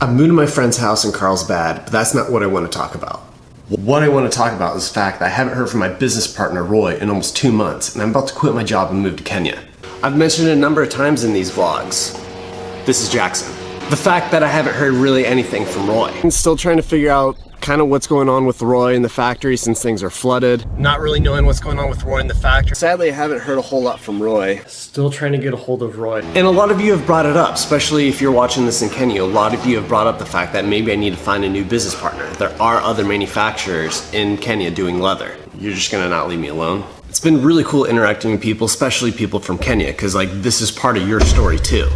I moved to my friend's house in Carlsbad, but that's not what I want to talk about. What I want to talk about is the fact that I haven't heard from my business partner Roy in almost 2 months, and I'm about to quit my job and move to Kenya. I've mentioned it a number of times in these vlogs. This is Jackson. The fact that I haven't heard really anything from Roy. I'm still trying to figure out kind of what's going on with Roy in the factory since things are flooded. Not really knowing what's going on with Roy in the factory. Sadly, I haven't heard a whole lot from Roy. Still trying to get a hold of Roy. And a lot of you have brought it up, especially if you're watching this in Kenya. A lot of you have brought up the fact that maybe I need to find a new business partner. There are other manufacturers in Kenya doing leather. You're just gonna not leave me alone? It's been really cool interacting with people, especially people from Kenya, because like this is part of your story too.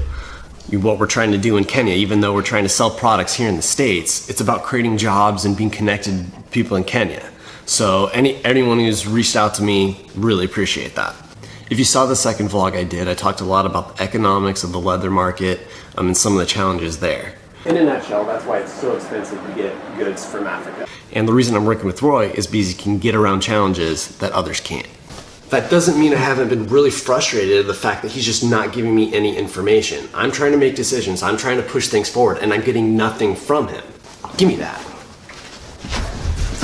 What we're trying to do in Kenya, even though we're trying to sell products here in the States, it's about creating jobs and being connected to people in Kenya. So anyone who's reached out to me, really appreciate that. If you saw the second vlog I did, I talked a lot about the economics of the leather market and some of the challenges there. In a nutshell, that's why it's so expensive to get goods from Africa. And the reason I'm working with Roy is because he can get around challenges that others can't. That doesn't mean I haven't been really frustrated at the fact that he's just not giving me any information. I'm trying to make decisions, I'm trying to push things forward, and I'm getting nothing from him. Give me that.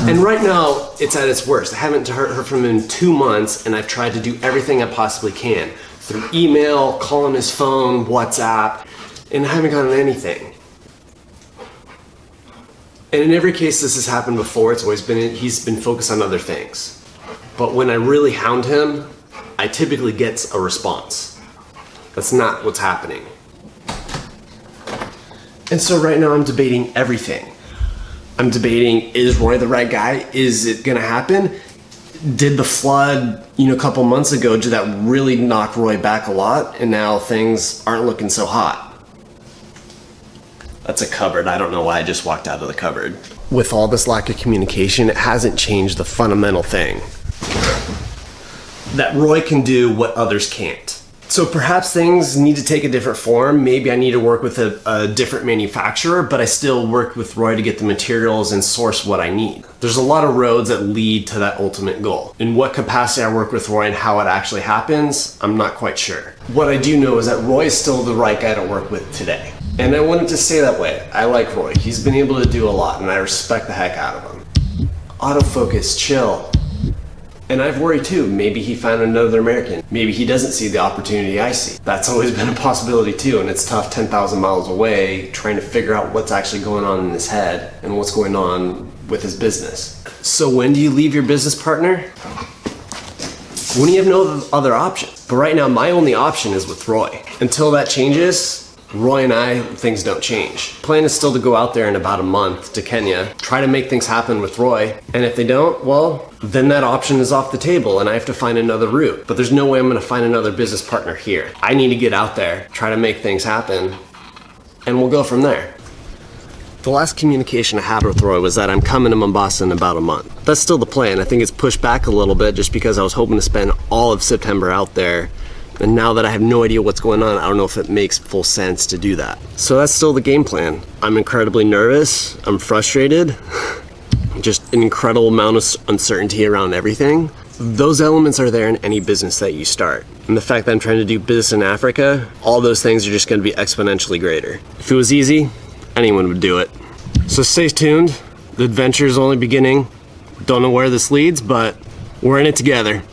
And right now, it's at its worst. I haven't heard from him in 2 months, and I've tried to do everything I possibly can. Through email, calling his phone, WhatsApp, and I haven't gotten anything. And in every case this has happened before, he's been focused on other things. But when I really hound him, I typically get a response. That's not what's happening. And so right now I'm debating everything. I'm debating, is Roy the right guy? Is it gonna happen? Did the flood, a couple months ago, did that really knock Roy back a lot? And now things aren't looking so hot. That's a cupboard. I don't know why I just walked out of the cupboard. With all this lack of communication, it hasn't changed the fundamental thing. That Roy can do what others can't. So perhaps things need to take a different form. Maybe I need to work with a different manufacturer, but I still work with Roy to get the materials and source what I need. There's a lot of roads that lead to that ultimate goal. In what capacity I work with Roy and how it actually happens, I'm not quite sure. What I do know is that Roy is still the right guy to work with today. And I wanted to stay that way. I like Roy. He's been able to do a lot and I respect the heck out of him. Autofocus, chill. And I've worried too, maybe he found another American. Maybe he doesn't see the opportunity I see. That's always been a possibility too, and it's tough 10,000 miles away trying to figure out what's actually going on in his head and what's going on with his business. So when do you leave your business partner? When you have no other option. But right now, my only option is with Roy. Until that changes, Roy and I, things don't change. Plan is still to go out there in about a month to Kenya, try to make things happen with Roy, and if they don't, well, then that option is off the table and I have to find another route. But there's no way I'm gonna find another business partner here. I need to get out there, try to make things happen, and we'll go from there. The last communication I had with Roy was that I'm coming to Mombasa in about a month. That's still the plan. I think it's pushed back a little bit just because I was hoping to spend all of September out there. And now that I have no idea what's going on, I don't know if it makes full sense to do that. So that's still the game plan. I'm incredibly nervous, I'm frustrated, just an incredible amount of uncertainty around everything. Those elements are there in any business that you start. And the fact that I'm trying to do business in Africa, all those things are just gonna be exponentially greater. If it was easy, anyone would do it. So stay tuned, the adventure is only beginning. Don't know where this leads, but we're in it together.